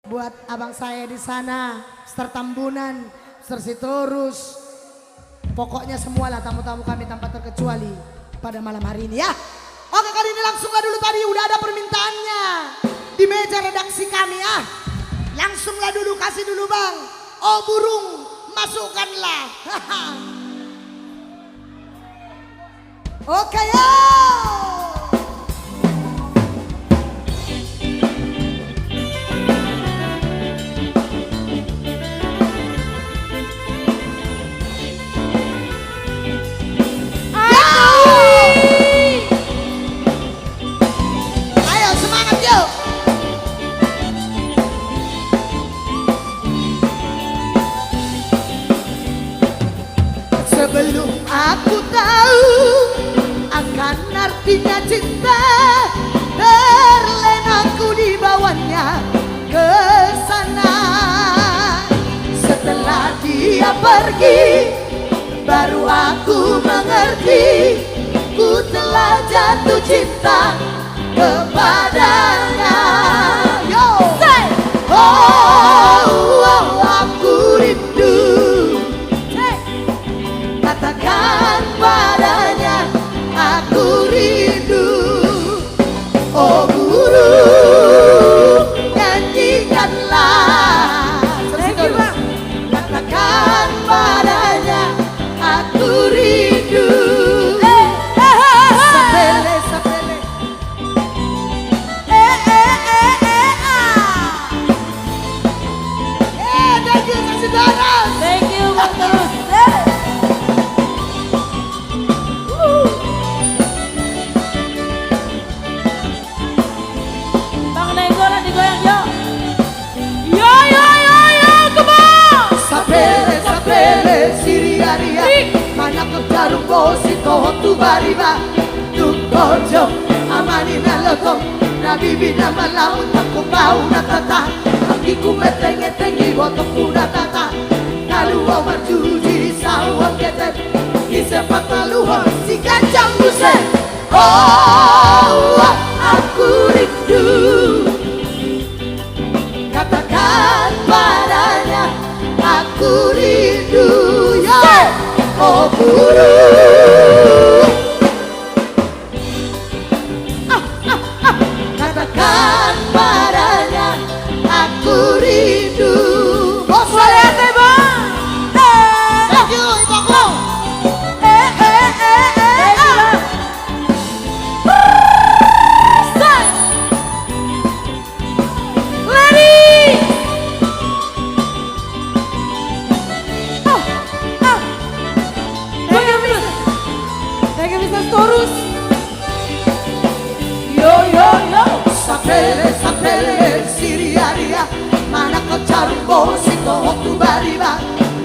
buat abang saya di sana, Mister Tambunan, Mister Sitorus, pokoknya semualah tamu-tamu kami tanpa terkecuali pada malam hari ini ya. Oke, kali ini langsunglah dulu, tadi udah ada permintaannya di meja redaksi kami ya. Langsunglah dulu, kasih dulu bang. Oh burung, masukkanlah. Oke ya. Sebelum aku tahu akan artinya cinta, terlena ku dibawanya ke sana. Setelah dia pergi, baru aku mengerti, ku telah jatuh cinta kepadanya. Yo, say, oh, aku rindu. Katakan padanya aku rindu. Oh guru, nyanyikanlah. Katakan padanya aku rindu. Sapele, sapele. Thank you, saudara. Thank you, Bang Terus. Bang Nenggolan digoyang yo. Yo, yo, yo, yo, come on. Sapele, sapele, siriaria, mana kau jarum bosi toh tu bariba, tu kojo, amani nalotong, nabi bina malamun takku bau natata, aku metenge tengi botok kuna tata, kalau awak cuci sawang ketet, isepat maluhon si kacang buset, oh aku rindu. Katakan padanya aku rindu ya. Oh guru, katakan padanya aku rindu. Oh saya bang, thank you ibuku. Terus. Yo yo yo, sapele sapele siriaria, mana kau cari bosi kau tu bariba,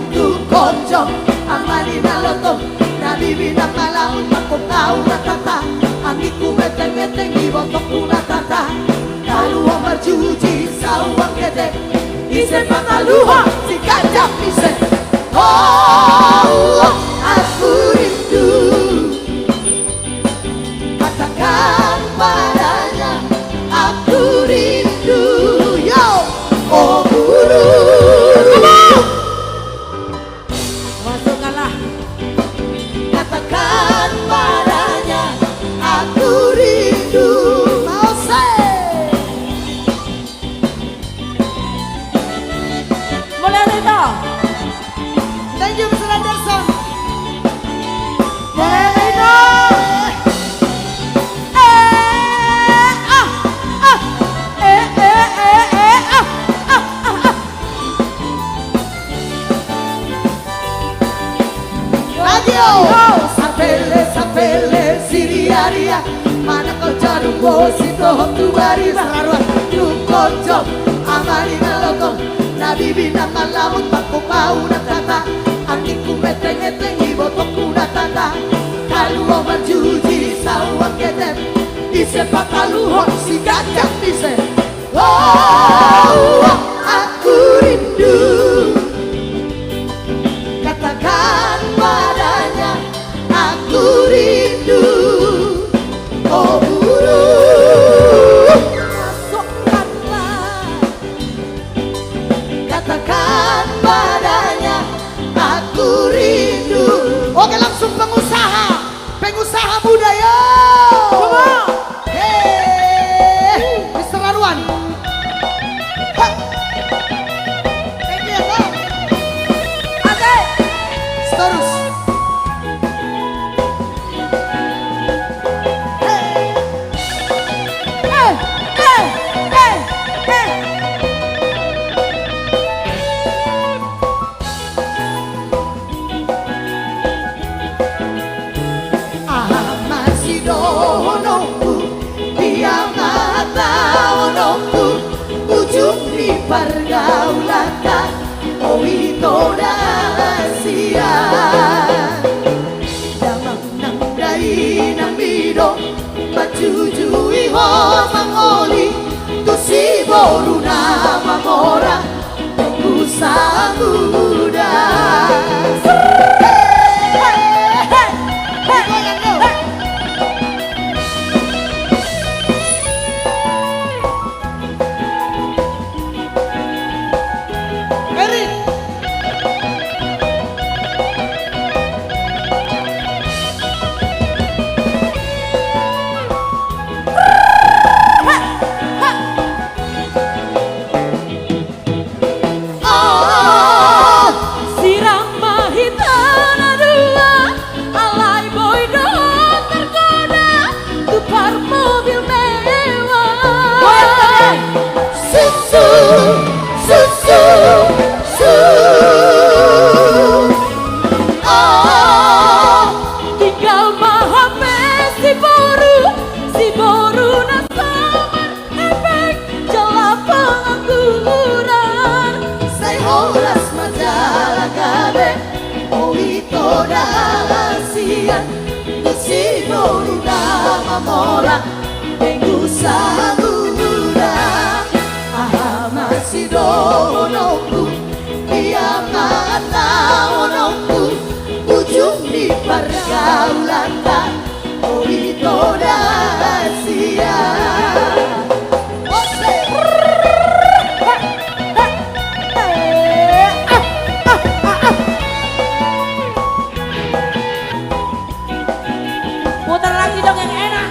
tu konjong amani naloto, nabi bina malau aku tahu natata, angiku meteng meteng ibotok kuna tata, kalau amar cuci sawang gede, ise pataluha si kacang ise, oh aku rindu. Katakan padanya aku rindu. Yo, oh guru, Masukkanlah. katakan padanya aku rindu. Mau say. Boleh Rito. Thank you Mr. Anderson. Boleh Rito. Radio, sapele sapele siriaria, mana kau jarum bosi toh tu bariba, tu kojo amari nalokong, nabi bina malamun paku pau natata, angiku meteng meteng ibotok kuna tata, kalau omar juji sawang ketem, ise pakaluhon si gajah ise, oh aku rindu. Katakan padanya aku rindu. Oh guru, masukkanlah. katakan padanya aku rindu. Oke, langsung pengusaha muda yo. Hey, Mr. Arwan. Ha. Thank you, go. Oke, terus. Pergaulan oh itu rahasia damang nang dai nang bido macujui ho mangoli tu si boru na mamora ku samuda. Mamora pengusaha muda masih donoku dia mana onoku ujung di pergaulan oh itu rahasia. Putar lagi dong yang enak.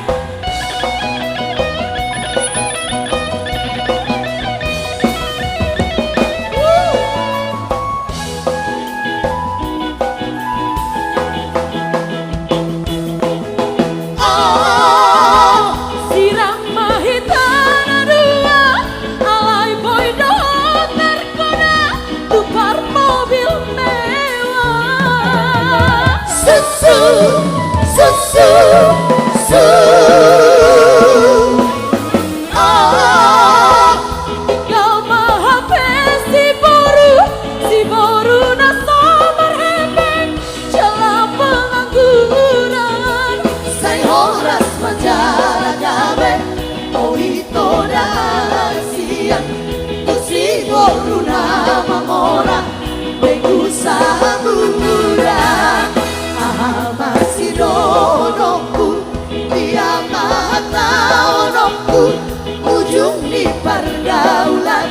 Ujung di pergaulan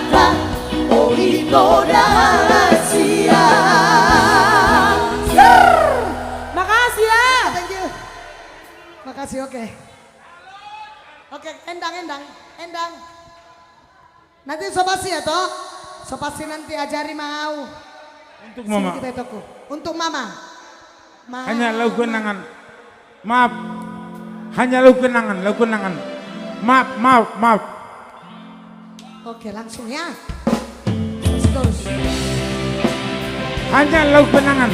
oh itu rahasia. Makasih ya. Thank you. Makasih, oke. Oke, endang. Nanti sopasi ya toh. Sopasi nanti ajari mau. Untuk mama. Sini kita itu. Untuk mama. Hanya lagu kenangan. Maaf. Hanya lagu kenangan. Maaf. Oke, langsung ya. Terus. Hanya lagu kenangan.